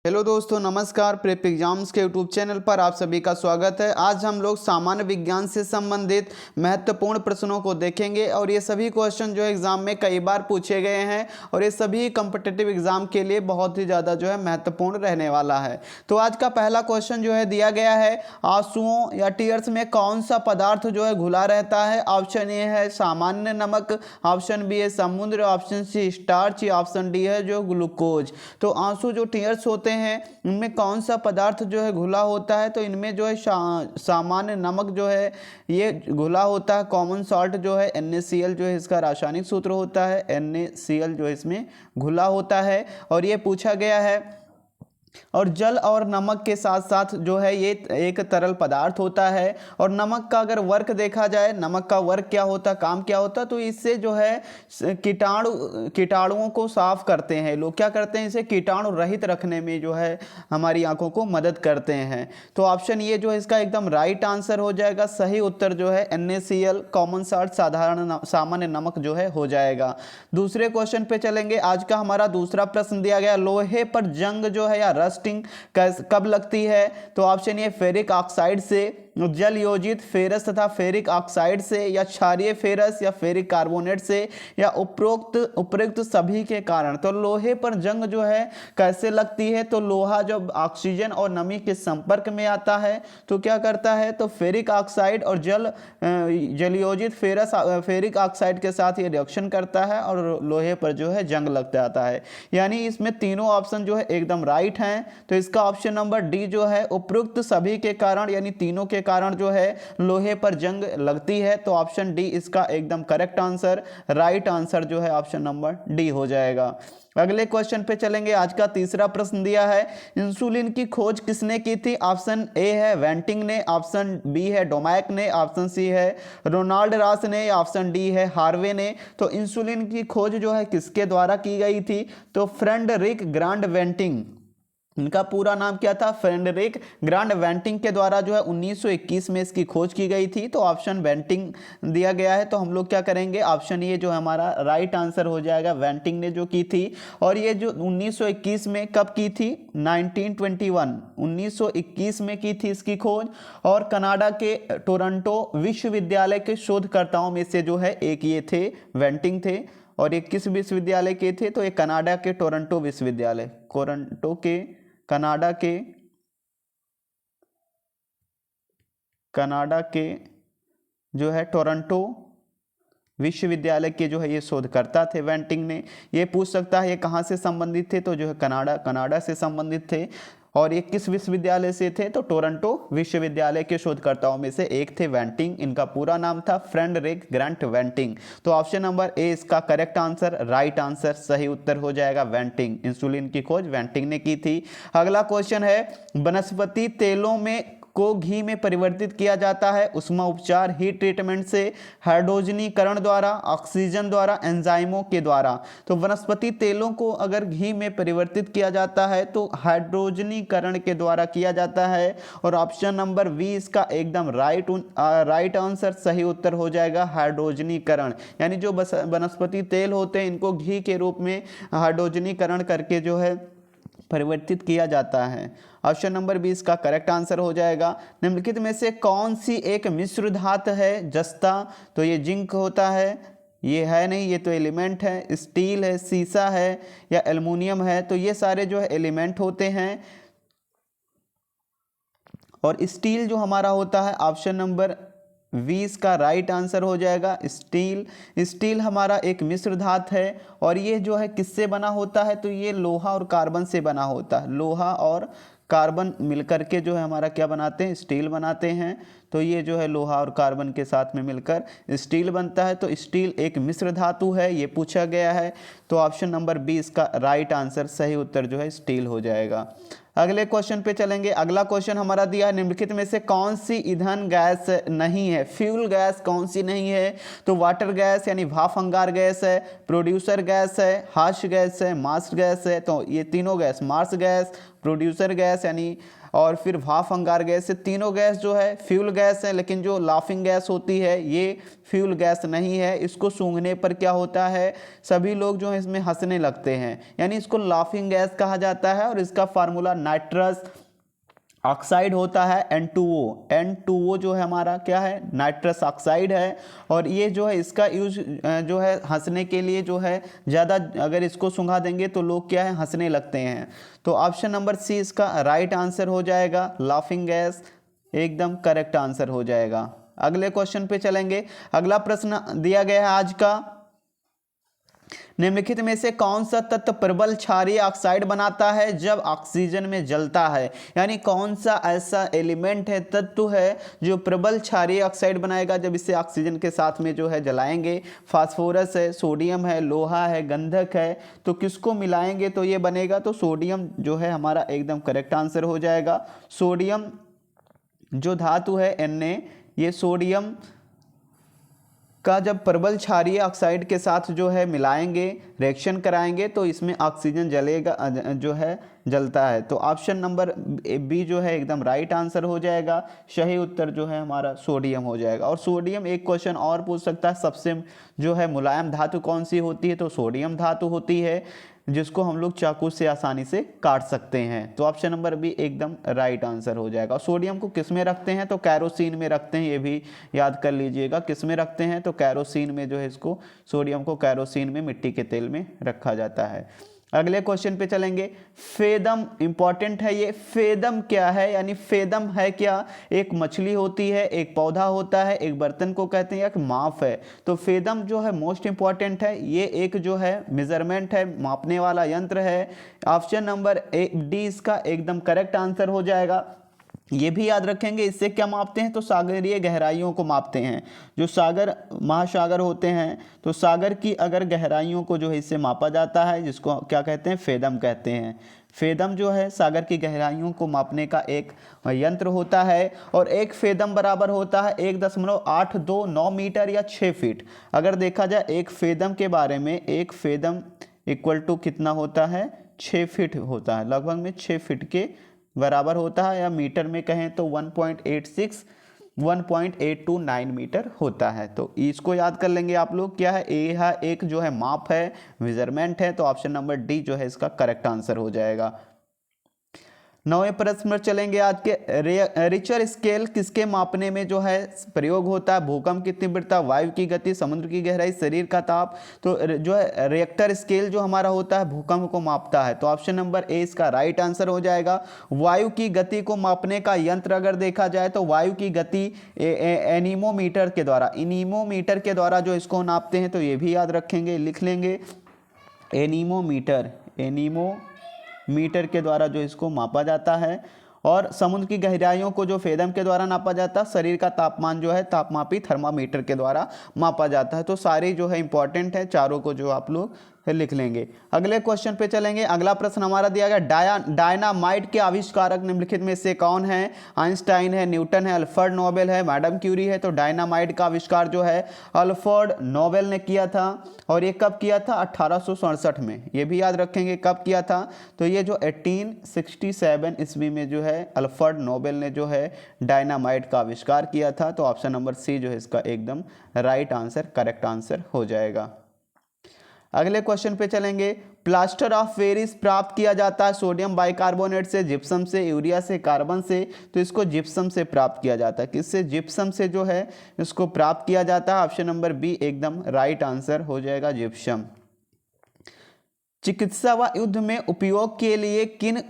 Hello दोस्तों, नमस्कार। Prep exams के यूट्यूब चैनल पर आप सभी का स्वागत है। आज हम लोग सामान्य विज्ञान से संबंधित महत्वपूर्ण प्रश्नों को देखेंगे और ये सभी क्वेश्चन जो है एग्जाम में कई बार पूछे गए हैं और ये सभी कॉम्पिटिटिव एग्जाम के लिए बहुत ही ज़्यादा जो है महत्वपूर्ण रहने वाला है। तो आज का पहला क्वेश्चन जो है दिया गया है, आंसुओं या टीयर्स में कौन सा पदार्थ जो है घुला रहता है। ऑप्शन ए है सामान्य नमक, ऑप्शन बी है समुद्र, option C starch, option D है जो ग्लूकोज। तो आंसू जो टीयर्स होते हैं इनमें कौन सा पदार्थ जो है घुला होता है, तो इनमें जो है सामान्य नमक जो है ये घुला होता है। कॉमन सॉल्ट जो है NaCl जो है इसका रासायनिक सूत्र होता है, NaCl जो है इसमें घुला होता है। और ये पूछा गया है और जल और नमक के साथ साथ जो है ये एक तरल पदार्थ होता है। और नमक का अगर वर्क देखा जाए, नमक का वर्क क्या होता, काम क्या होता, तो इससे जो है कीटाणुओं को साफ करते हैं। लोग क्या करते हैं, इसे कीटाणु रहित रखने में जो है हमारी आंखों को मदद करते हैं। तो ऑप्शन ये जो है इसका एकदम राइट आंसर हो जाएगा। सही उत्तर जो है NaCl कॉमन सॉल्ट सामान्य नमक जो है हो जाएगा। दूसरे क्वेश्चन पे चलेंगे। आज का हमारा दूसरा प्रश्न दिया गया, लोहे पर जंग जो है या रस्टिंग कब लगती है। तो ऑप्शन ए फेरिक ऑक्साइड से, जल योजित फेरस तथा फेरिक ऑक्साइड से, या क्षारीय फेरस या फेरिक कार्बोनेट से, या उपरोक्त सभी के कारण। तो लोहे पर जंग जो है कैसे लगती है, तो लोहा जब ऑक्सीजन और नमी के संपर्क में आता है तो क्या करता है, तो फेरिक ऑक्साइड और जलयोजित फेरिक ऑक्साइड के साथ ये रिएक्शन करता है और लोहे पर जो है जंग लग जाता है। यानी इसमें तीनों ऑप्शन जो है एकदम राइट हैं। तो इसका ऑप्शन नंबर डी जो है उपरोक्त सभी के कारण यानी तीनों के कारण जो है लोहे पर जंग लगती है। तो ऑप्शन डी इसका एकदम करेक्ट आंसर, राइट आंसर जो है ऑप्शन नंबर डी हो जाएगा। अगले क्वेश्चन पे चलेंगे। आज का तीसरा प्रश्न दिया है, इंसुलिन की खोज किसने की थी। ऑप्शन ए है वेंटिंग ने, ऑप्शन बी है डोमैक ने, ऑप्शन सी है रोनाल्ड रॉस ने, ऑप्शन डी है हार्वे ने। तो इंसुलिन की खोज जो है किसके द्वारा की गई थी, तो फ्रेडरिक ग्रांड वेंटिंग, इनका पूरा नाम क्या था, फ्रेडरिक ग्रांड वेंटिंग के द्वारा जो है 1921 में इसकी खोज की गई थी। तो ऑप्शन वेंटिंग दिया गया है, तो हम लोग क्या करेंगे, ऑप्शन ये जो हमारा राइट आंसर हो जाएगा, वेंटिंग ने जो की थी। और ये जो 1921 में कब की थी, 1921 में की थी इसकी खोज। और कनाडा के टोरंटो विश्वविद्यालय के शोधकर्ताओं में से जो है एक ये थे, वेंटिंग थे। और ये किस विश्वविद्यालय के थे, तो ये कनाडा के टोरंटो विश्वविद्यालय, कनाडा के जो है टोरंटो विश्वविद्यालय के जो है ये शोधकर्ता थे वेंटिंग ने। ये पूछ सकता है ये कहाँ से संबंधित थे, तो जो है कनाडा से संबंधित थे। और ये किस विश्वविद्यालय से थे, तो टोरंटो विश्वविद्यालय के शोधकर्ताओं में से एक थे वेंटिंग। इनका पूरा नाम था फ्रेडरिक ग्रांट वेंटिंग। तो ऑप्शन नंबर ए इसका करेक्ट आंसर, राइट आंसर, सही उत्तर हो जाएगा वेंटिंग। इंसुलिन की खोज वेंटिंग ने की थी। अगला क्वेश्चन है, वनस्पति तेलों में को घी में परिवर्तित किया जाता है उष्मा उपचार, हीट ट्रीटमेंट से, हाइड्रोजनीकरण द्वारा, ऑक्सीजन द्वारा, एंजाइमों के द्वारा। तो वनस्पति तेलों को अगर घी में परिवर्तित किया जाता है तो हाइड्रोजनीकरण के द्वारा किया जाता है। और ऑप्शन नंबर बी इसका एकदम राइट आंसर, सही उत्तर हो जाएगा हाइड्रोजनीकरण। यानी जो वनस्पति तेल होते हैं इनको घी के रूप में हाइड्रोजनीकरण करके जो है परिवर्तित किया जाता है। ऑप्शन नंबर 20 का करेक्ट आंसर हो जाएगा। निम्नलिखित में से कौन सी एक मिश्र धातु है, जस्ता, तो ये जिंक होता है, ये है नहीं, ये तो एलिमेंट है। स्टील है, सीसा है, या एल्युमिनियम है, तो ये सारे जो है एलिमेंट होते हैं। और स्टील जो हमारा होता है ऑप्शन नंबर 20 का राइट आंसर हो जाएगा। स्टील हमारा एक मिश्र धातु है। और ये जो है किससे बना होता है, तो ये लोहा और कार्बन से बना होता है। लोहा और कार्बन मिलकर के जो है हमारा क्या बनाते हैं, स्टील बनाते हैं। तो ये जो है लोहा और कार्बन के साथ में मिलकर स्टील बनता है। तो स्टील एक मिश्र धातु है, ये पूछा गया है। तो ऑप्शन नंबर 20 का राइट आंसर, सही उत्तर जो है स्टील हो जाएगा। अगले क्वेश्चन पे चलेंगे। अगला क्वेश्चन हमारा दिया है, निम्नलिखित में से कौन सी ईंधन गैस नहीं है, फ्यूल गैस कौन सी नहीं है। तो वाटर गैस यानी भाप अंगार गैस है, प्रोड्यूसर गैस है, हाश गैस है, मार्स गैस है। तो ये तीनों gas, marsh gas, producer gas यानी और फिर भाप अंगार गैस। ये तीनों गैस जो है फ्यूल गैस है, लेकिन जो लाफिंग गैस होती है ये फ्यूल गैस नहीं है। इसको सूंघने पर क्या होता है, सभी लोग जो है इसमें हंसने लगते हैं, यानी इसको लाफिंग गैस कहा जाता है। और इसका फार्मूला नाइट्रस ऑक्साइड होता है N2O। N2O जो है हमारा क्या है, नाइट्रस ऑक्साइड है। और ये जो है इसका यूज जो है हंसने के लिए जो है ज़्यादा, अगर इसको सुंघा देंगे तो लोग क्या है हंसने लगते हैं। तो ऑप्शन नंबर सी इसका राइट आंसर हो जाएगा, लाफिंग गैस एकदम करेक्ट आंसर हो जाएगा। अगले क्वेश्चन पे चलेंगे। अगला प्रश्न दिया गया है आज का, निम्नलिखित में से कौन सा तत्व प्रबल क्षारीय ऑक्साइड बनाता है जब ऑक्सीजन में जलता है। यानी कौन सा ऐसा एलिमेंट है, तत्व है जो प्रबल क्षारीय ऑक्साइड बनाएगा जब इसे ऑक्सीजन के साथ में जो है जलाएंगे। फास्फोरस है, सोडियम है, लोहा है, गंधक है। तो किसको मिलाएंगे तो ये बनेगा, तो सोडियम जो है हमारा एकदम करेक्ट आंसर हो जाएगा। सोडियम जो धातु है Na, ये सोडियम का जब प्रबल क्षारीय ऑक्साइड के साथ जो है मिलाएंगे, रिएक्शन कराएंगे, तो इसमें ऑक्सीजन जलेगा, जो है जलता है। तो ऑप्शन नंबर बी जो है एकदम राइट आंसर हो जाएगा। सही उत्तर जो है हमारा सोडियम हो जाएगा। और सोडियम एक क्वेश्चन और पूछ सकता है, सबसे जो है मुलायम धातु कौन सी होती है, तो सोडियम धातु होती है, जिसको हम लोग चाकू से आसानी से काट सकते हैं। तो ऑप्शन नंबर बी एकदम राइट आंसर हो जाएगा। सोडियम को किस में रखते हैं, तो कैरोसिन में रखते हैं, ये भी याद कर लीजिएगा। किस में रखते हैं, तो कैरोसिन में जो है इसको, सोडियम को कैरोसिन में, मिट्टी के तेल में रखा जाता है। अगले क्वेश्चन पे चलेंगे। फेदम इंपॉर्टेंट है ये। फेदम क्या है, यानी फेदम है क्या, एक मछली होती है, एक पौधा होता है, एक बर्तन को कहते हैं, एक माप है। तो फेदम जो है मोस्ट इंपॉर्टेंट है, ये एक जो है मेजरमेंट है, मापने वाला यंत्र है। ऑप्शन नंबर डी इसका एकदम करेक्ट आंसर हो जाएगा। ये भी याद रखेंगे, इससे क्या मापते हैं, तो सागरीय गहराइयों को मापते हैं। जो सागर महासागर होते हैं, तो सागर की अगर गहराइयों को जो है इससे मापा जाता है, जिसको क्या कहते हैं, फेदम कहते हैं। फेदम जो है सागर की गहराइयों को मापने का एक यंत्र होता है। और एक फेदम बराबर होता है 1.829 मीटर या 6 फीट। अगर देखा जाए एक फेदम के बारे में, एक फेदम इक्वल टू कितना होता है, 6 फीट होता है, लगभग में 6 फीट के बराबर होता है, या मीटर में कहें तो 1.829 मीटर होता है। तो इसको याद कर लेंगे आप लोग। क्या है, यह एक जो है माप है, मेजरमेंट है। तो ऑप्शन नंबर डी जो है इसका करेक्ट आंसर हो जाएगा। 9वें प्रश्न पर चलेंगे आज के। रिचर स्केल किसके मापने में जो है प्रयोग होता है, भूकंप की तीव्रता, वायु की गति, समुद्र की गहराई, शरीर का ताप। तो जो है रिएक्टर स्केल जो हमारा होता है भूकंप को मापता है। तो ऑप्शन नंबर ए इसका राइट आंसर हो जाएगा। वायु की गति को मापने का यंत्र अगर देखा जाए तो वायु की गति एनीमोमीटर के द्वारा, इनीमोमीटर के द्वारा जो इसको नापते हैं। तो ये भी याद रखेंगे, लिख लेंगे, एनीमोमीटर, मीटर के द्वारा जो इसको मापा जाता है। और समुद्र की गहराइयों को जो फेदम के द्वारा नापा जाता है। शरीर का तापमान जो है तापमापी थर्मामीटर के द्वारा मापा जाता है। तो सारी जो है इंपॉर्टेंट है, चारों को जो आप लोग लिख लेंगे। अगले क्वेश्चन पे चलेंगे। अगला प्रश्न हमारा दिया गया, डायनामाइट के आविष्कारक निम्नलिखित में से कौन है। आइंस्टाइन है, न्यूटन है, अल्फ्रेड नोबेल है, मैडम क्यूरी है। तो डायनामाइट का आविष्कार जो है अल्फ्रेड नोबेल ने किया था। और ये कब किया था, 1867 में। ये भी याद रखेंगे कब किया था, तो ये जो 1867 ईस्वी में जो है अल्फ्रेड नोबेल ने जो है डायनामाइट का आविष्कार किया था। तो ऑप्शन नंबर सी जो है इसका एकदम राइट आंसर, करेक्ट आंसर हो जाएगा। अगले क्वेश्चन पे चलेंगे। प्लास्टर ऑफ पेरिस प्राप्त किया जाता है सोडियम बाइकार्बोनेट से, जिप्सम से, यूरिया से, कार्बन से। तो इसको जिप्सम से प्राप्त किया जाता है। किससे, जिप्सम से जो है इसको प्राप्त किया जाता है। ऑप्शन नंबर बी एकदम राइट आंसर हो जाएगा, जिप्सम। चिकित्सा व युद्ध में उपयोग के लिए किन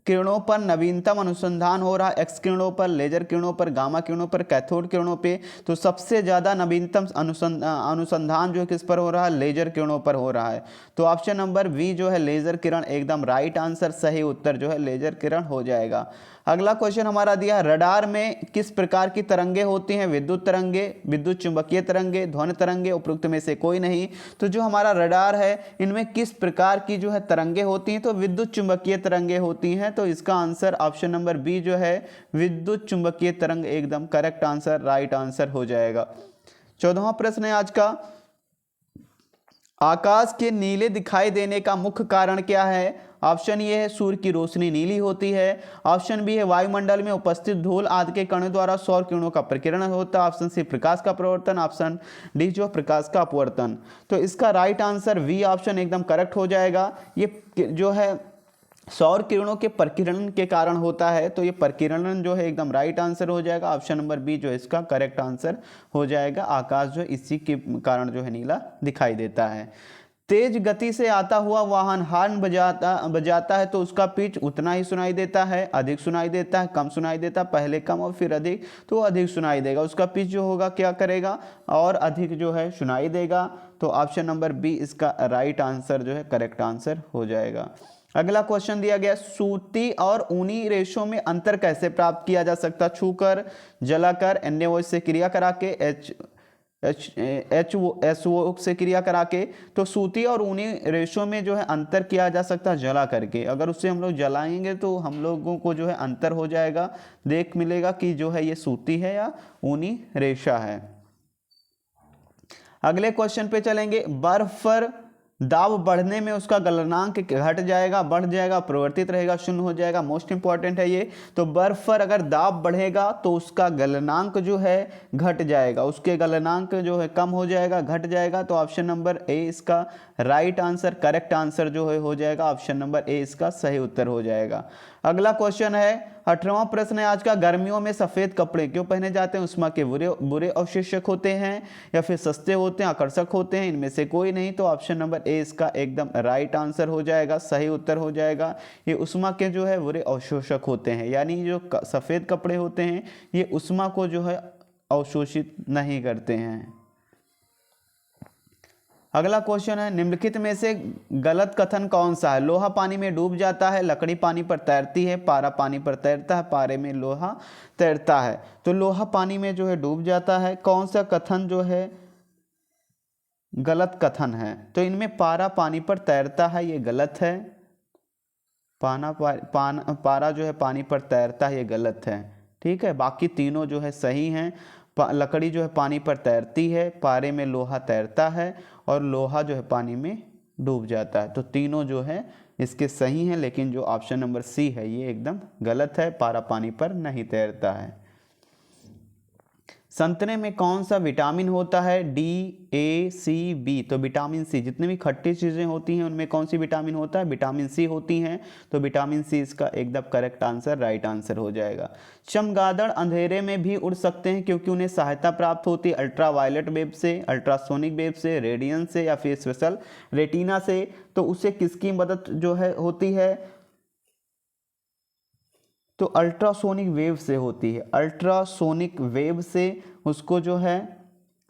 किरणों पर नवीनतम अनुसंधान हो रहा है। एक्स किरणों पर, लेजर किरणों पर, गामा किरणों पर, कैथोड किरणों पे। तो सबसे ज़्यादा नवीनतम अनुसंधान जो है किस पर हो रहा है, लेजर किरणों पर हो रहा है। तो ऑप्शन नंबर बी जो है लेजर किरण एकदम राइट आंसर, सही उत्तर जो है लेजर किरण हो जाएगा। अगला क्वेश्चन हमारा दिया है, रडार में किस प्रकार की तरंगे होती हैं। विद्युत तरंगे, विद्युत चुंबकीय तरंगे, ध्वनि तरंगे, उपरोक्त में से कोई नहीं। तो जो हमारा रडार है इनमें किस प्रकार की जो है तरंगे होती हैं, तो विद्युत चुंबकीय तरंगे होती हैं। तो इसका आंसर ऑप्शन नंबर बी जो है विद्युत चुंबकीय तरंग एकदम करेक्ट आंसर, राइट आंसर हो जाएगा। 14वां प्रश्न है आज का, आकाश के नीले दिखाई देने का मुख्य कारण क्या है? ऑप्शन ए है सूर्य की रोशनी नीली होती है। ऑप्शन बी है वायुमंडल में उपस्थित धूल आदि के कणों द्वारा सौर किरणों का प्रकीर्णन होता है। ऑप्शन सी प्रकाश का प्रवर्तन। ऑप्शन डी जो प्रकाश का अपवर्तन। तो इसका राइट आंसर वी ऑप्शन एकदम करेक्ट हो जाएगा। ये जो है सौर किरणों के प्रकीर्णन के कारण होता है, तो ये प्रकीर्णन जो है एकदम राइट आंसर हो जाएगा। ऑप्शन नंबर बी जो इसका करेक्ट आंसर हो जाएगा। आकाश जो इसी के कारण जो है नीला दिखाई देता है। तेज गति से आता हुआ वाहन हॉर्न बजाता है तो उसका पिच उतना ही सुनाई देता है, अधिक सुनाई देता है, कम सुनाई देता है, पहले कम और फिर अधिक, तो अधिक सुनाई देगा। उसका पिच जो होगा क्या करेगा, और अधिक जो है सुनाई देगा। तो ऑप्शन नंबर बी इसका राइट आंसर जो है करेक्ट आंसर हो जाएगा। अगला क्वेश्चन दिया गया, सूती और ऊनी रेशों में अंतर कैसे प्राप्त किया जा सकता? छूकर, जलाकर, NaOH से क्रिया करा के, HSO से क्रिया करा के। तो सूती और ऊनी रेशों में जो है अंतर किया जा सकता है जला करके। अगर उससे हम लोग जलाएंगे तो हम लोगों को जो है अंतर हो जाएगा, देख मिलेगा कि जो है ये सूती है या ऊनी रेशा है। अगले क्वेश्चन पे चलेंगे, बर्फ पर दाब बढ़ने में उसका गलनांक घट जाएगा, बढ़ जाएगा, परिवर्तित रहेगा, शून्य हो जाएगा। मोस्ट इंपॉर्टेंट है ये। तो बर्फ पर अगर दाब बढ़ेगा तो उसका गलनांक जो है घट जाएगा, उसके गलनांक जो है कम हो जाएगा, घट जाएगा। तो ऑप्शन नंबर ए इसका राइट आंसर करेक्ट आंसर जो है हो जाएगा। ऑप्शन नंबर ए इसका सही उत्तर हो जाएगा। अगला क्वेश्चन है 18वां प्रश्न है आज का, गर्मियों में सफेद कपड़े क्यों पहने जाते हैं? उष्मा के बुरे अवशोषक होते हैं या फिर सस्ते होते हैं, आकर्षक होते हैं, इनमें से कोई नहीं। तो ऑप्शन नंबर ए इसका एकदम राइट आंसर हो जाएगा, सही उत्तर हो जाएगा। ये उष्मा के जो है बुरे अवशोषक होते हैं, यानी जो सफेद कपड़े होते हैं ये उष्मा को जो है अवशोषित नहीं करते हैं। अगला क्वेश्चन है, निम्नलिखित में से गलत कथन कौन सा है? लोहा पानी में डूब जाता है, लकड़ी पानी पर तैरती है, पारा पानी पर तैरता है, पारे में लोहा तैरता है। तो लोहा पानी में जो है डूब जाता है, कौन सा कथन जो है गलत कथन है? तो इनमें पारा पानी पर तैरता है ये गलत है, पारा जो है पानी पर तैरता है ये गलत है, ठीक है। बाकी तीनों जो है सही हैं। लकड़ी जो है पानी पर तैरती है, पारे में लोहा तैरता है, और लोहा जो है पानी में डूब जाता है। तो तीनों जो है इसके सही हैं, लेकिन जो ऑप्शन नंबर सी है ये एकदम गलत है, पारा पानी पर नहीं तैरता है। संतरे में कौन सा विटामिन होता है? डी, ए, सी, बी। तो विटामिन सी, जितनी भी खट्टी चीज़ें होती हैं उनमें कौन सी विटामिन होता है? विटामिन सी होती हैं। तो विटामिन सी इसका एकदम करेक्ट आंसर राइट आंसर हो जाएगा। चमगादड़ अंधेरे में भी उड़ सकते हैं क्योंकि उन्हें सहायता प्राप्त होती है अल्ट्रावायलेट वेव से, अल्ट्रासोनिक वेव से, रेडियन से या फिर स्पेशल रेटिना से। तो उससे किसकी मदद जो है होती है? तो अल्ट्रासोनिक वेव से होती है, अल्ट्रासोनिक वेव से उसको जो है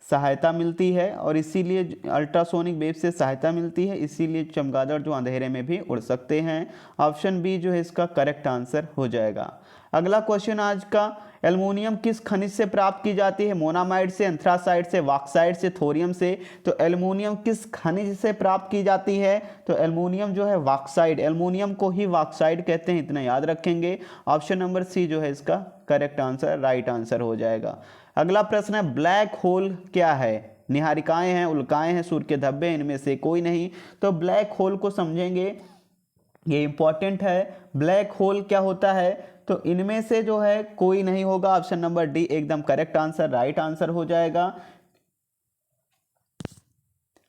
सहायता मिलती है, और इसीलिए अल्ट्रासोनिक वेव से सहायता मिलती है, इसीलिए चमगादड़ जो अंधेरे में भी उड़ सकते हैं। ऑप्शन बी जो है इसका करेक्ट आंसर हो जाएगा। अगला क्वेश्चन आज का, एल्युमिनियम किस खनिज से प्राप्त की जाती है? मोनामाइट से, एंथ्रासाइट से, बॉक्साइट से, थोरियम से। तो एल्युमिनियम किस खनिज से प्राप्त की जाती है? तो एल्युमिनियम जो है बॉक्साइट, एल्युमिनियम को ही बॉक्साइट कहते हैं, इतना याद रखेंगे। ऑप्शन नंबर सी जो है इसका करेक्ट आंसर राइट आंसर हो जाएगा। अगला प्रश्न है, ब्लैक होल क्या है? निहारिकाएं हैं, उल्काएं हैं, सूर्य के धब्बे, इनमें से कोई नहीं। तो ब्लैक होल को समझेंगे, ये इंपॉर्टेंट है। ब्लैक होल क्या होता है? तो इनमें से जो है कोई नहीं होगा। ऑप्शन नंबर डी एकदम करेक्ट आंसर राइट आंसर हो जाएगा।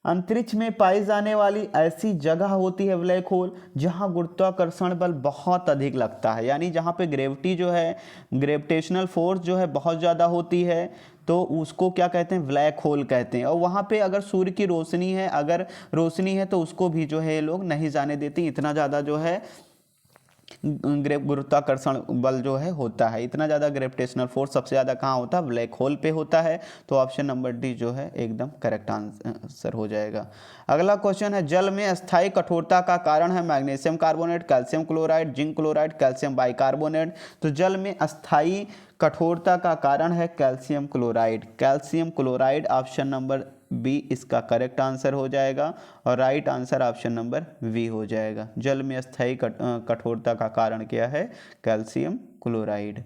अंतरिक्ष में पाई जाने वाली ऐसी जगह होती है ब्लैक होल जहां गुरुत्वाकर्षण बल बहुत अधिक लगता है, यानी जहां पे ग्रेविटी जो है, ग्रेविटेशनल फोर्स जो है बहुत ज़्यादा होती है, तो उसको क्या कहते हैं? ब्लैक होल कहते हैं। और वहाँ पे अगर सूर्य की रोशनी है, अगर रोशनी है तो उसको भी जो है ये लोग नहीं जाने देती, इतना ज़्यादा जो है गुरुत्वाकर्षण बल जो है होता है, इतना ज़्यादा ग्रेविटेशनल फोर्स सबसे ज़्यादा कहाँ होता है? ब्लैक होल पे होता है। तो ऑप्शन नंबर डी जो है एकदम करेक्ट आंसर हो जाएगा। अगला क्वेश्चन है, जल में अस्थायी कठोरता का कारण है magnesium carbonate, calcium chloride, zinc chloride, calcium bicarbonate. तो जल में अस्थायी कठोरता का कारण है calcium chloride, calcium chloride. Option number B इसका करेक्ट आंसर हो जाएगा, और right answer option number B हो जाएगा। जल में अस्थायी कठोरता का कारण क्या है? Calcium chloride.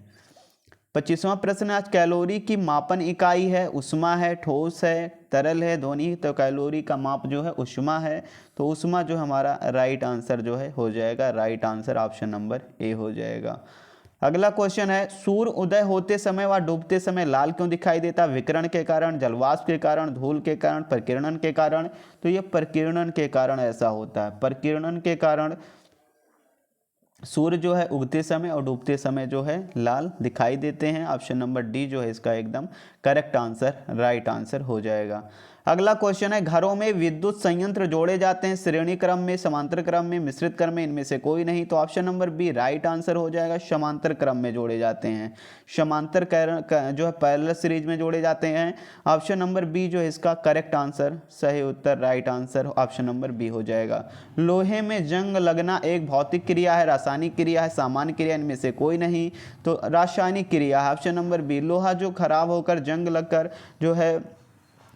25वां प्रश्न आज कैलोरी की मापन इकाई है, उष्मा है, ठोस है, तरल है, ध्वनि। तो कैलोरी का माप जो है उष्मा है, तो उष्मा जो हमारा राइट आंसर जो है हो जाएगा, right answer option number A हो जाएगा। अगला क्वेश्चन है सूर्य उदय होते समय व डूबते समय लाल क्यों दिखाई देता? विकिरण के कारण, जलवाष्प के कारण, धूल के कारण, प्रकीर्णन के कारण। तो ये प्रकीर्णन के कारण ऐसा होता है। प्रकीर्णन के कारण सूर्य जो है उगते समय और डूबते समय जो है लाल दिखाई देते हैं। ऑप्शन नंबर डी जो है इसका एकदम करेक्ट आंसर, राइट आंसर हो जाएगा। अगला क्वेश्चन है घरों में विद्युत संयंत्र जोड़े जाते हैं श्रेणी क्रम में, समांतर क्रम में, मिश्रित क्रम में, इनमें से कोई नहीं। तो option number B right answer हो जाएगा, समांतर क्रम में जोड़े जाते हैं। समांतर जो है पैरेलल सीरीज में जोड़े जाते हैं। ऑप्शन नंबर बी जो है इसका करेक्ट आंसर, सही उत्तर, right answer option number B हो जाएगा। लोहे में जंग लगना एक भौतिक क्रिया है, रासायनिक क्रिया है, सामान्य क्रिया, इनमें से कोई नहीं। तो रासायनिक क्रिया है, ऑप्शन नंबर बी। लोहा जो खराब होकर जंग लगकर जो है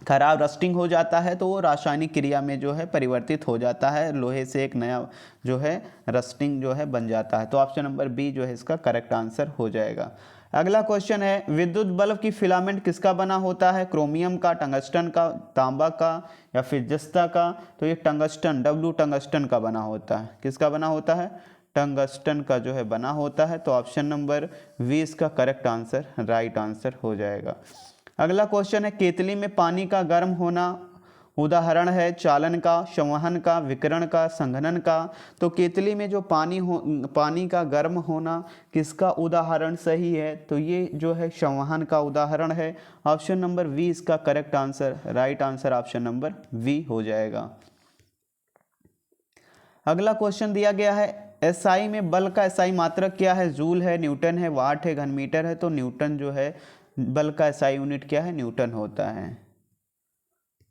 खराब रस्टिंग हो जाता है, तो वो रासायनिक क्रिया में जो है परिवर्तित हो जाता है, लोहे से एक नया जो है रस्टिंग जो है बन जाता है। तो ऑप्शन नंबर बी जो है इसका करेक्ट आंसर हो जाएगा। अगला क्वेश्चन है विद्युत बल्ब की फिलामेंट किसका बना होता है? क्रोमियम का, टंगस्टन का, तांबा का या फिर जस्ता का? तो ये टंगस्टन, डब्ल्यू टंगस्टन का बना होता है। किसका बना होता है? टंगस्टन का जो है बना होता है। तो ऑप्शन नंबर वी इसका करेक्ट आंसर, राइट आंसर हो जाएगा। अगला क्वेश्चन है केतली में पानी का गर्म होना उदाहरण है चालन का, संवहन का, विकिरण का, संघनन का। तो केतली में जो पानी का गर्म होना किसका उदाहरण सही है? तो ये जो है संवहन का उदाहरण है। ऑप्शन नंबर वी इसका correct answer, right answer option number B हो जाएगा। अगला क्वेश्चन दिया गया है एसआई में बल का एसआई मात्रक क्या है? जूल है, न्यूटन है, वाट है, घन मीटर है। तो न्यूटन जो है बल का एसआई यूनिट क्या है? न्यूटन होता है।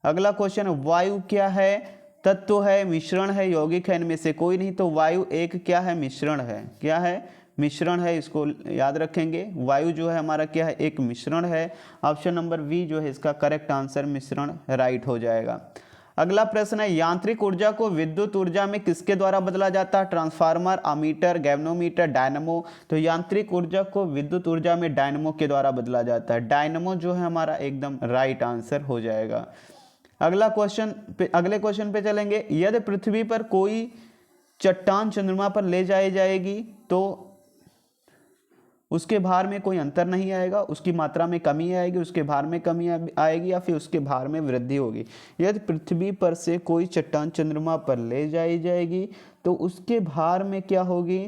अगला क्वेश्चन वायु क्या है? तत्व है, मिश्रण है, यौगिक है, इनमें से कोई नहीं। तो वायु एक क्या है? मिश्रण है। क्या है? मिश्रण है, इसको याद रखेंगे। वायु जो है हमारा क्या है? एक मिश्रण है। ऑप्शन नंबर वी जो है इसका करेक्ट आंसर, मिश्रण, राइट हो जाएगा। अगला प्रश्न है यांत्रिक ऊर्जा को विद्युत ऊर्जा में किसके द्वारा बदला जाता है? Transformer, ammeter, galvanometer, dynamo. तो यांत्रिक ऊर्जा को विद्युत ऊर्जा में डायनमो के द्वारा बदला जाता है। डायनमो जो है हमारा एकदम राइट आंसर हो जाएगा। अगले क्वेश्चन पे चलेंगे। यदि पृथ्वी पर कोई चट्टान चंद्रमा पर ले जाई जाएगी तो उसके भार में कोई अंतर नहीं आएगा, उसकी मात्रा में कमी आएगी, उसके भार में कमी आएगी या फिर उसके भार में वृद्धि होगी। यदि पृथ्वी पर से कोई चट्टान चंद्रमा पर ले जाई जाएगी तो उसके भार में क्या होगी?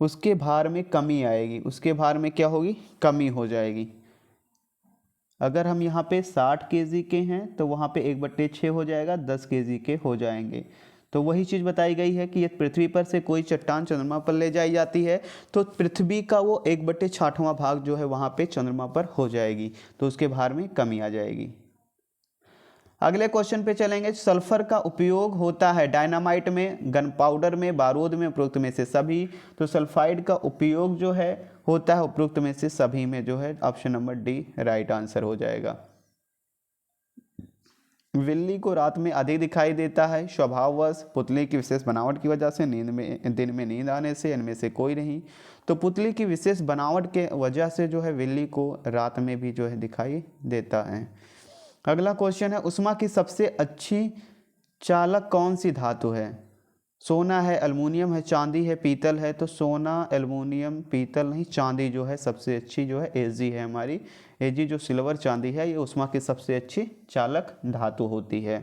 उसके भार में कमी आएगी। उसके भार में क्या होगी? कमी हो जाएगी। अगर हम यहाँ पे 60 केजी के हैं तो वहाँ पे 1/6 हो जाएगा, 10 केजी के हो जाएंगे। तो वही चीज़ बताई गई है कि यदि पृथ्वी पर से कोई चट्टान चंद्रमा पर ले जाई जाती है तो पृथ्वी का वो 1/6वां भाग जो है वहाँ पे चंद्रमा पर हो जाएगी, तो उसके भार में कमी आ जाएगी। अगले क्वेश्चन पे चलेंगे। सल्फर का उपयोग होता है डायनामाइट में, गन पाउडर में, बारूद में, उपरोक्त में से सभी। तो सल्फाइड का उपयोग जो है होता है उपरोक्त में से सभी में जो है। Option number D right answer हो जाएगा। बिल्ली को रात में अधिक दिखाई देता है स्वभाववश, पुतली की विशेष बनावट की वजह से, दिन में नींद आने से, इनमें से कोई नहीं। तो पुतली की विशेष बनावट के वजह से जो है बिल्ली को रात में भी जो है दिखाई देता है। अगला क्वेश्चन है उष्मा की सबसे अच्छी चालक कौन सी धातु है? सोना है, एल्युमिनियम है, चांदी है, पीतल है। तो सोना, एल्युमिनियम, पीतल नहीं, चांदी जो है सबसे अच्छी जो है एजी है हमारी। एजी जो सिल्वर चांदी है ये उष्मा की सबसे अच्छी चालक धातु होती है।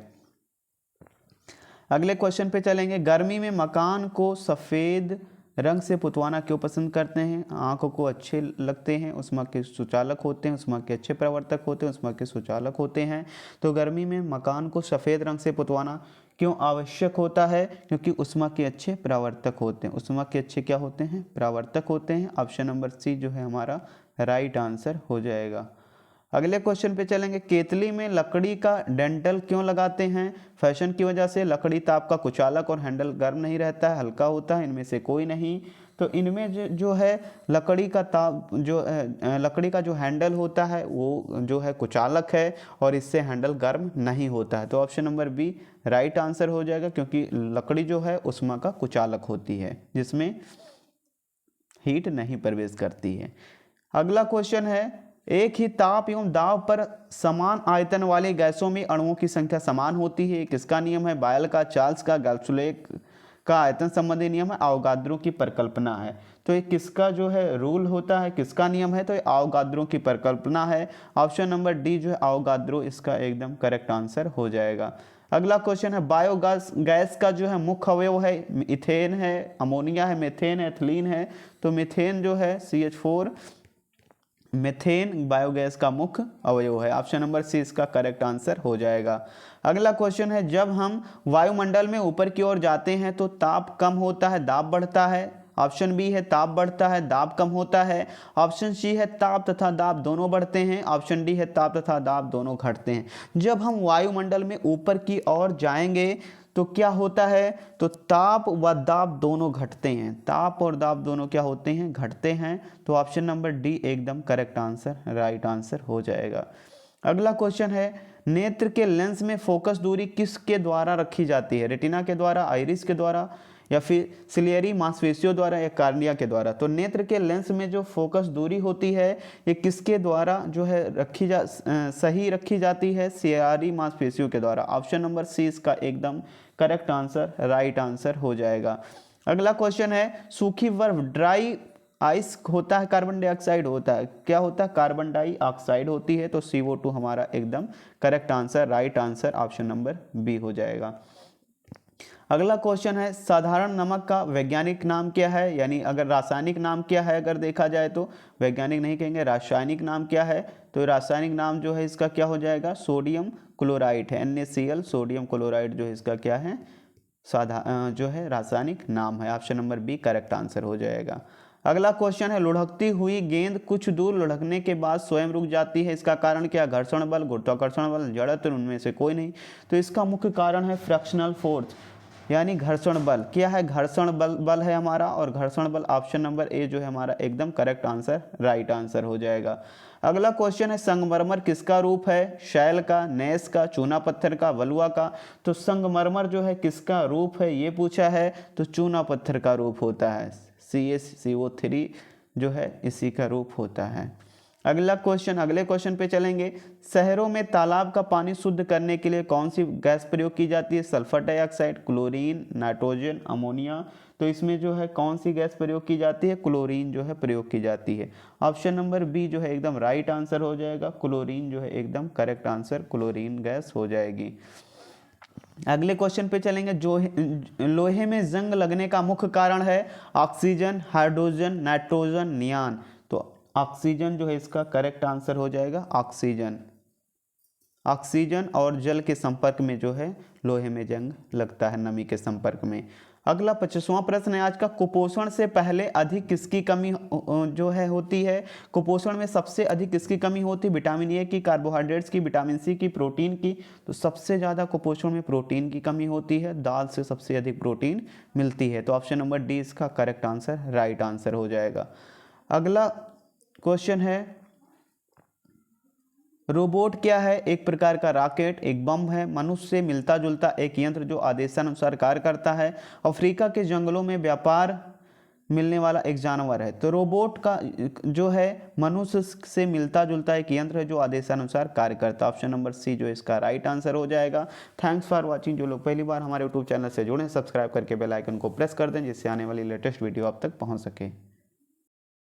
अगले क्वेश्चन पे चलेंगे। गर्मी में मकान को सफ़ेद रंग से पुतवाना क्यों पसंद करते हैं? आंखों को अच्छे लगते हैं, उष्मा के सुचालक होते हैं, उष्मा के अच्छे प्रवर्तक होते हैं, उष्मा के सुचालक होते हैं। तो गर्मी में मकान को सफ़ेद रंग से पुतवाना क्यों आवश्यक होता है? क्योंकि उष्मा के अच्छे प्रवर्तक होते हैं। उष्मा के अच्छे क्या होते हैं? प्रवर्तक होते हैं। ऑप्शन नंबर सी जो है हमारा राइट आंसर हो जाएगा। अगले क्वेश्चन पे चलेंगे। केतली में लकड़ी का डंठल क्यों लगाते हैं? फैशन की वजह से, लकड़ी ताप का कुचालक और हैंडल गर्म नहीं रहता है, हल्का होता है, इनमें से कोई नहीं। तो इनमें जो है लकड़ी का ताप जो लकड़ी का जो हैंडल होता है वो जो है कुचालक है और इससे हैंडल गर्म नहीं होता है। तो option number B right answer हो जाएगा, क्योंकि लकड़ी जो है उष्मा का कुचालक होती है जिसमें हीट नहीं प्रवेश करती है। अगला क्वेश्चन है, एक ही ताप एवं दाब पर समान आयतन वाली गैसों में अणुओं की संख्या समान होती है, किसका नियम है? बायल का, चार्ल्स का, गैल्सुलेक का आयतन संबंधी नियम है, अवोगाद्रो की परिकल्पना है। तो ये किसका जो है रूल होता है, किसका नियम है? तो ये अवोगाद्रो की परिकल्पना है। ऑप्शन नंबर डी जो है अवोगाद्रो इसका एकदम करेक्ट आंसर हो जाएगा। अगला क्वेश्चन है, बायोगैस गैस का जो है मुख्य अवयव है, इथेन है, अमोनिया है, मेथेन है, एथिलीन है। तो मीथेन जो है CH4, मीथेन बायोगैस का मुख्य अवयव है। ऑप्शन नंबर सी इसका करेक्ट आंसर हो जाएगा। अगला क्वेश्चन है, जब हम वायुमंडल में ऊपर की ओर जाते हैं तो ताप कम होता है, दाब बढ़ता है। ऑप्शन बी है ताप बढ़ता है, दाब कम होता है। ऑप्शन सी है ताप तथा दाब दोनों बढ़ते हैं। ऑप्शन डी है ताप तथा दाब दोनों घटते हैं। जब हम वायुमंडल में ऊपर की ओर जाएंगे तो क्या होता है? तो ताप व दाब दोनों घटते हैं। ताप और दाब दोनों क्या होते हैं? घटते हैं। तो ऑप्शन नंबर डी एकदम करेक्ट आंसर, राइट आंसर हो जाएगा। अगला क्वेश्चन है, नेत्र के लेंस में फोकस दूरी किसके द्वारा रखी जाती है? रेटिना के द्वारा, आइरिस के द्वारा, या फिर सिलियरी मांसपेशियों द्वारा, या कार्निया के द्वारा? तो नेत्र के लेंस में जो फोकस दूरी होती है ये किसके द्वारा जो है सही रखी जाती है? सिलियरी मांसपेशियों के द्वारा। ऑप्शन नंबर सी इसका एकदम करेक्ट आंसर, राइट आंसर हो जाएगा। अगला क्वेश्चन है, सूखी बर्फ ड्राई आइस होता है, कार्बन डाइऑक्साइड होता है? क्या होता है? कार्बन डाइऑक्साइड होती है। तो CO2 हमारा एकदम correct answer, right answer option number B हो जाएगा। अगला क्वेश्चन है, साधारण नमक का वैज्ञानिक नाम क्या है? यानी अगर रासायनिक नाम क्या है अगर देखा जाए तो, वैज्ञानिक नहीं कहेंगे, रासायनिक नाम क्या है? तो रासायनिक नाम जो है इसका क्या हो जाएगा? सोडियम क्लोराइड है, NaCl सोडियम क्लोराइड जो है इसका क्या है? जो है रासायनिक नाम है। Option number B correct answer हो जाएगा। अगला क्वेश्चन है, लुढ़कती हुई गेंद कुछ दूर लुढ़कने के बाद स्वयं रुक जाती है, इसका कारण क्या? घर्षण बल, गुरुत्वाकर्षण बल, जड़त्व, उनमें से कोई नहीं। तो इसका मुख्य कारण है फ्रैक्शनल फोर्स, यानी घर्षण बल। क्या है? घर्षण बल है हमारा, और घर्षण बल ऑप्शन नंबर ए जो है हमारा एकदम करेक्ट आंसर, राइट आंसर हो जाएगा। अगला क्वेश्चन है, संगमरमर किसका रूप है? शैल का, नैश का, चूना पत्थर का, वलुआ का? तो संगमरमर जो है किसका रूप है ये पूछा है, तो चूना पत्थर का रूप होता है। CaCO3 जो है इसी का रूप होता है। अगले क्वेश्चन पे चलेंगे, शहरों में तालाब का पानी शुद्ध करने के लिए कौन सी गैस प्रयोग की जाती है? Sulphur dioxide, chlorine, nitrogen, ammonia? तो इसमें जो है कौन सी गैस प्रयोग की जाती है? क्लोरीन जो है प्रयोग की जाती है। ऑप्शन नंबर बी जो है एकदम राइट आंसर हो जाएगा। क्लोरीन जो है एकदम करेक्ट आंसर, क्लोरीन गैस हो जाएगी। अगले क्वेश्चन पे चलेंगे, जो लोहे में जंग लगने का मुख्य कारण है? Oxygen, hydrogen, nitrogen, neon? तो ऑक्सीजन जो है इसका करेक्ट आंसर हो जाएगा। ऑक्सीजन और जल के संपर्क में जो है लोहे में जंग लगता है, नमी के संपर्क में। अगला 25वां प्रश्न है आज का, कुपोषण से पहले अधिक किसकी कमी जो है होती है? कुपोषण में सबसे अधिक किसकी कमी होती है? विटामिन ए की, कार्बोहाइड्रेट्स की, विटामिन सी की, प्रोटीन की? तो सबसे ज़्यादा कुपोषण में प्रोटीन की कमी होती है, दाल से सबसे अधिक प्रोटीन मिलती है। तो ऑप्शन नंबर डी इसका करेक्ट आंसर, राइट आंसर हो जाएगा। अगला क्वेश्चन है, रोबोट क्या है? एक प्रकार का रॉकेट, एक बम है, मनुष्य से मिलता जुलता एक यंत्र जो आदेशानुसार कार्य करता है, अफ्रीका के जंगलों में व्यापार मिलने वाला एक जानवर है? तो रोबोट का जो है मनुष्य से मिलता जुलता एक यंत्र है जो आदेशानुसार कार्य करता है। ऑप्शन नंबर सी जो इसका राइट आंसर हो जाएगा। Thanks for watching. जो लोग पहली बार हमारे यूट्यूब चैनल से जुड़े हैं, सब्सक्राइब करके बेल आइकन को प्रेस कर दें जिससे आने वाली लेटेस्ट वीडियो आप तक पहुँच सके।